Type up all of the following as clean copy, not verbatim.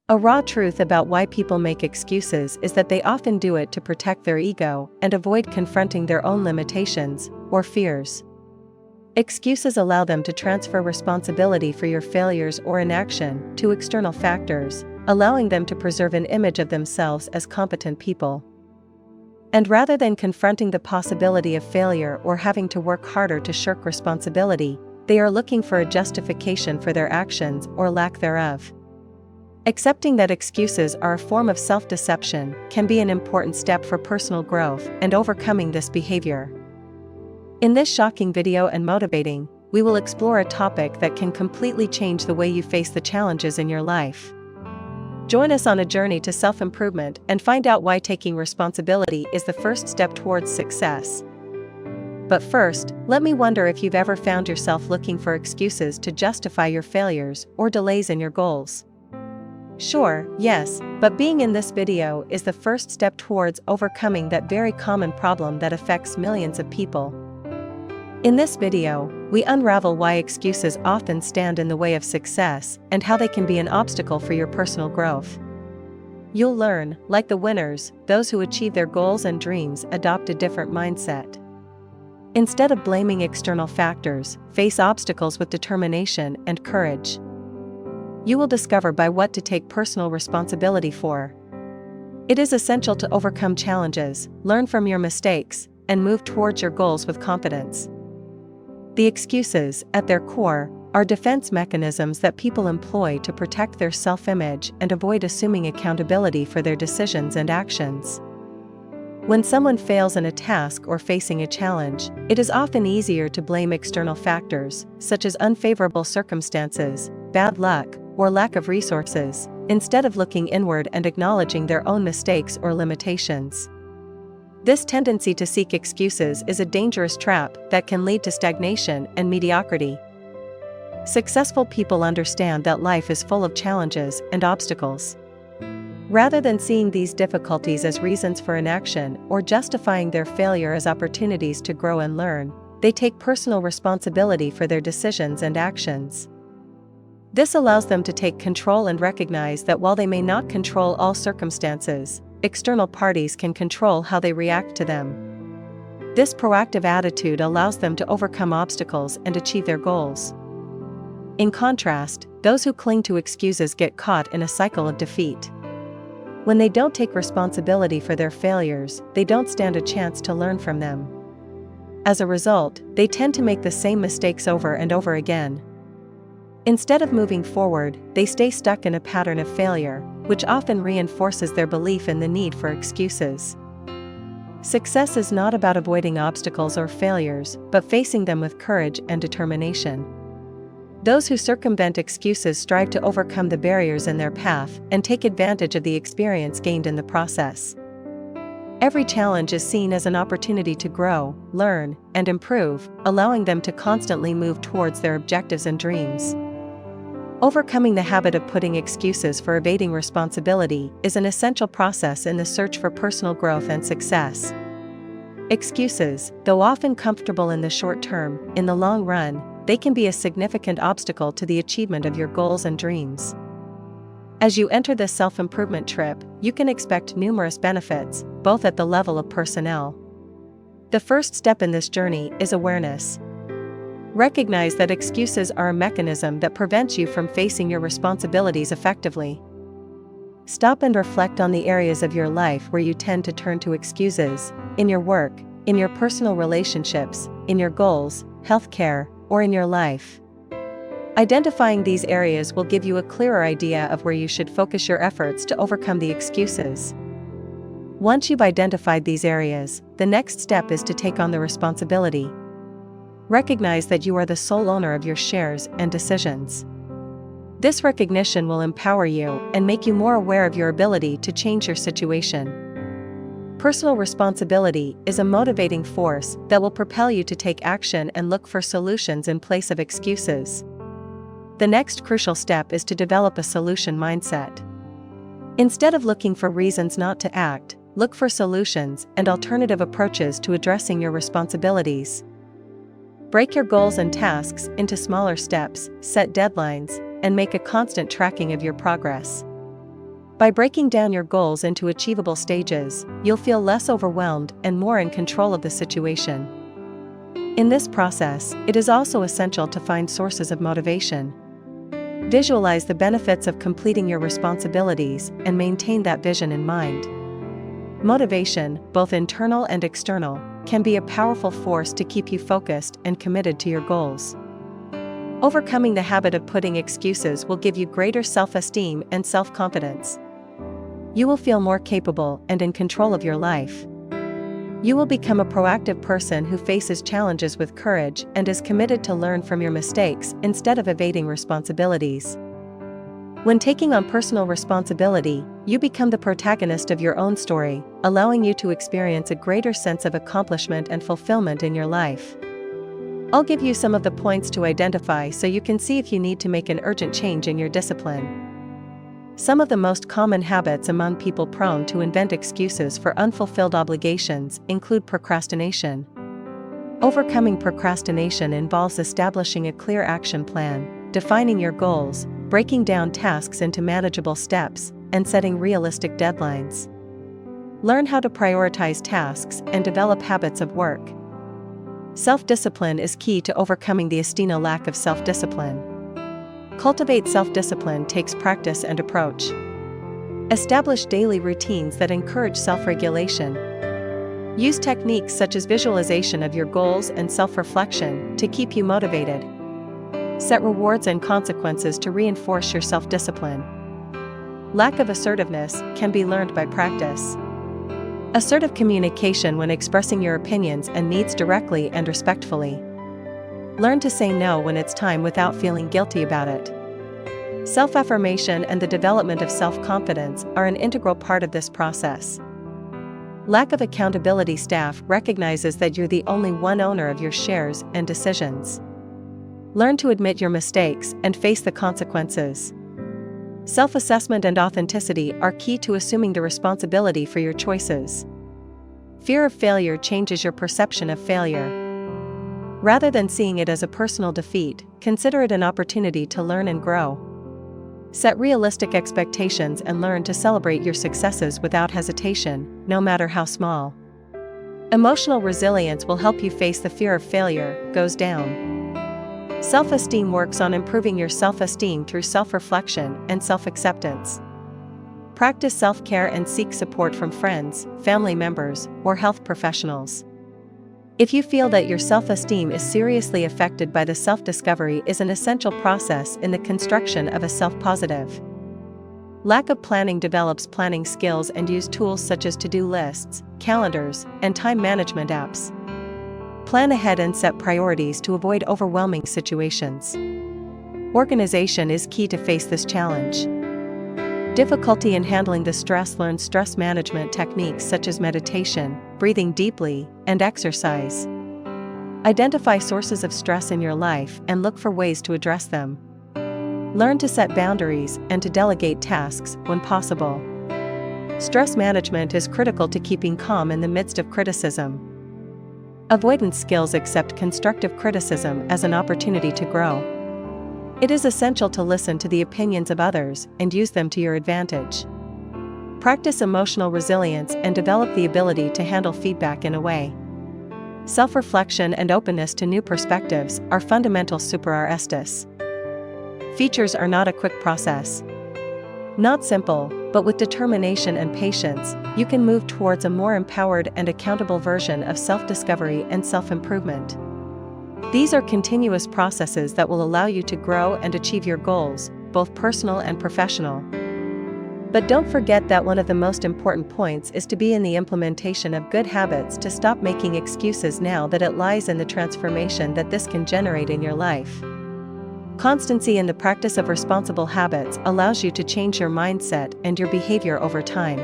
A raw truth about why people make excuses is that they often do it to protect their ego and avoid confronting their own limitations or fears. Excuses allow them to transfer responsibility for your failures or inaction to external factors, allowing them to preserve an image of themselves as competent people. And rather than confronting the possibility of failure or having to work harder to shirk responsibility, they are looking for a justification for their actions or lack thereof. Accepting that excuses are a form of self-deception can be an important step for personal growth and overcoming this behavior. In this shocking video and motivating, we will explore a topic that can completely change the way you face the challenges in your life. Join us on a journey to self-improvement and find out why taking responsibility is the first step towards success. But first, let me wonder if you've ever found yourself looking for excuses to justify your failures or delays in your goals. Sure, yes, but being in this video is the first step towards overcoming that very common problem that affects millions of people. In this video, we unravel why excuses often stand in the way of success and how they can be an obstacle for your personal growth. You'll learn, like the winners, those who achieve their goals and dreams adopt a different mindset. Instead of blaming external factors, face obstacles with determination and courage. You will discover by what to take personal responsibility for. It is essential to overcome challenges, learn from your mistakes, and move towards your goals with confidence. The excuses, at their core, are defense mechanisms that people employ to protect their self-image and avoid assuming accountability for their decisions and actions. When someone fails in a task or facing a challenge, it is often easier to blame external factors, such as unfavorable circumstances, bad luck, or lack of resources, instead of looking inward and acknowledging their own mistakes or limitations. This tendency to seek excuses is a dangerous trap that can lead to stagnation and mediocrity. Successful people understand that life is full of challenges and obstacles. Rather than seeing these difficulties as reasons for inaction or justifying their failure as opportunities to grow and learn, they take personal responsibility for their decisions and actions. This allows them to take control and recognize that while they may not control all circumstances, external parties can control how they react to them. This proactive attitude allows them to overcome obstacles and achieve their goals. In contrast, those who cling to excuses get caught in a cycle of defeat. When they don't take responsibility for their failures, they don't stand a chance to learn from them. As a result, they tend to make the same mistakes over and over again. Instead of moving forward, they stay stuck in a pattern of failure, which often reinforces their belief in the need for excuses. Success is not about avoiding obstacles or failures, but facing them with courage and determination. Those who circumvent excuses strive to overcome the barriers in their path and take advantage of the experience gained in the process. Every challenge is seen as an opportunity to grow, learn, and improve, allowing them to constantly move towards their objectives and dreams. Overcoming the habit of putting excuses for evading responsibility is an essential process in the search for personal growth and success. Excuses, though often comfortable in the short term, in the long run, they can be a significant obstacle to the achievement of your goals and dreams. As you enter this self-improvement trip, you can expect numerous benefits, both at the level of personnel. The first step in this journey is awareness. Recognize that excuses are a mechanism that prevents you from facing your responsibilities effectively. Stop and reflect on the areas of your life where you tend to turn to excuses, in your work, in your personal relationships, in your goals, healthcare, or in your life. Identifying these areas will give you a clearer idea of where you should focus your efforts to overcome the excuses. Once you've identified these areas, the next step is to take on the responsibility. Recognize that you are the sole owner of your shares and decisions. This recognition will empower you and make you more aware of your ability to change your situation. Personal responsibility is a motivating force that will propel you to take action and look for solutions in place of excuses. The next crucial step is to develop a solution mindset. Instead of looking for reasons not to act, look for solutions and alternative approaches to addressing your responsibilities. Break your goals and tasks into smaller steps, set deadlines, and make a constant tracking of your progress. By breaking down your goals into achievable stages, you'll feel less overwhelmed and more in control of the situation. In this process, it is also essential to find sources of motivation. Visualize the benefits of completing your responsibilities and maintain that vision in mind. Motivation, both internal and external, can be a powerful force to keep you focused and committed to your goals. Overcoming the habit of putting excuses will give you greater self-esteem and self-confidence. You will feel more capable and in control of your life. You will become a proactive person who faces challenges with courage and is committed to learn from your mistakes instead of evading responsibilities. When taking on personal responsibility, you become the protagonist of your own story, allowing you to experience a greater sense of accomplishment and fulfillment in your life. I'll give you some of the points to identify so you can see if you need to make an urgent change in your discipline. Some of the most common habits among people prone to invent excuses for unfulfilled obligations include procrastination. Overcoming procrastination involves establishing a clear action plan, defining your goals, breaking down tasks into manageable steps, and setting realistic deadlines. Learn how to prioritize tasks and develop habits of work. Self-discipline is key to overcoming the Estina lack of self-discipline. Cultivate self-discipline takes practice and approach. Establish daily routines that encourage self-regulation. Use techniques such as visualization of your goals and self-reflection to keep you motivated. Set rewards and consequences to reinforce your self-discipline. Lack of assertiveness can be learned by practice. Assertive communication when expressing your opinions and needs directly and respectfully. Learn to say no when it's time without feeling guilty about it. Self-affirmation and the development of self-confidence are an integral part of this process. Lack of accountability staff recognizes that you're the only one owner of your shares and decisions. Learn to admit your mistakes and face the consequences. Self-assessment and authenticity are key to assuming the responsibility for your choices. Fear of failure changes your perception of failure. Rather than seeing it as a personal defeat, consider it an opportunity to learn and grow. Set realistic expectations and learn to celebrate your successes without hesitation, no matter how small. Emotional resilience will help you face the fear of failure goes down. Self-esteem works on improving your self-esteem through self-reflection and self-acceptance. Practice self-care and seek support from friends, family members, or health professionals. If you feel that your self-esteem is seriously affected by the self-discovery is an essential process in the construction of a self-positive. Lack of planning develops planning skills and use tools such as to-do lists, calendars, and time management apps. Plan ahead and set priorities to avoid overwhelming situations. Organization is key to face this challenge. Difficulty in handling the stress. Learn stress management techniques such as meditation, breathing deeply, and exercise. Identify sources of stress in your life and look for ways to address them. Learn to set boundaries and to delegate tasks when possible. Stress management is critical to keeping calm in the midst of criticism. Avoidance skills accept constructive criticism as an opportunity to grow. It is essential to listen to the opinions of others and use them to your advantage. Practice emotional resilience and develop the ability to handle feedback in a way. Self-reflection and openness to new perspectives are fundamental super estis. Features are not a quick process. Not simple, but with determination and patience, you can move towards a more empowered and accountable version of self-discovery and self-improvement. These are continuous processes that will allow you to grow and achieve your goals, both personal and professional. But don't forget that one of the most important points is to be in the implementation of good habits to stop making excuses now that it lies in the transformation that this can generate in your life. Constancy in the practice of responsible habits allows you to change your mindset and your behavior over time.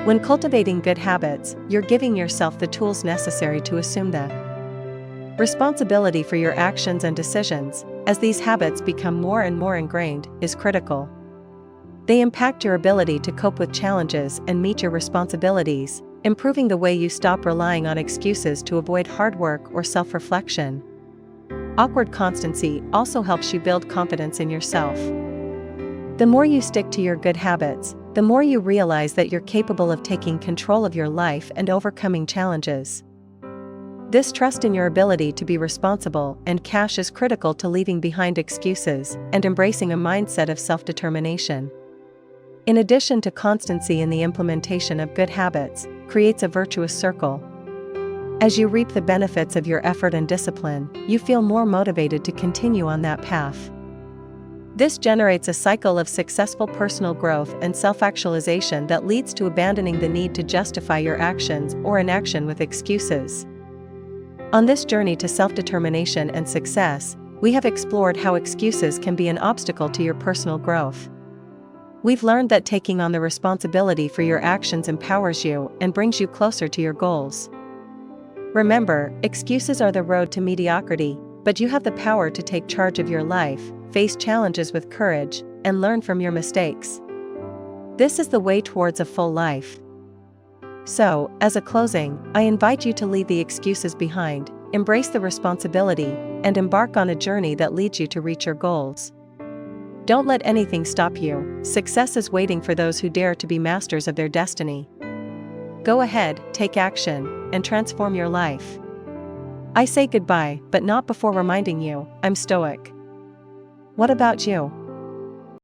When cultivating good habits, you're giving yourself the tools necessary to assume the responsibility for your actions and decisions, as these habits become more and more ingrained, is critical. They impact your ability to cope with challenges and meet your responsibilities, improving the way you stop relying on excuses to avoid hard work or self-reflection. Awkward constancy also helps you build confidence in yourself. The more you stick to your good habits, the more you realize that you're capable of taking control of your life and overcoming challenges. This trust in your ability to be responsible and cash is critical to leaving behind excuses and embracing a mindset of self-determination. In addition to constancy in the implementation of good habits, creates a virtuous circle. As you reap the benefits of your effort and discipline, you feel more motivated to continue on that path. This generates a cycle of successful personal growth and self-actualization that leads to abandoning the need to justify your actions or inaction with excuses. On this journey to self-determination and success, we have explored how excuses can be an obstacle to your personal growth. We've learned that taking on the responsibility for your actions empowers you and brings you closer to your goals. Remember, excuses are the road to mediocrity, but you have the power to take charge of your life, face challenges with courage, and learn from your mistakes. This is the way towards a full life. So, as a closing, I invite you to leave the excuses behind, embrace the responsibility, and embark on a journey that leads you to reach your goals. Don't let anything stop you. Success is waiting for those who dare to be masters of their destiny. Go ahead, take action, and transform your life. I say goodbye, but not before reminding you, I'm Stoic. What about you?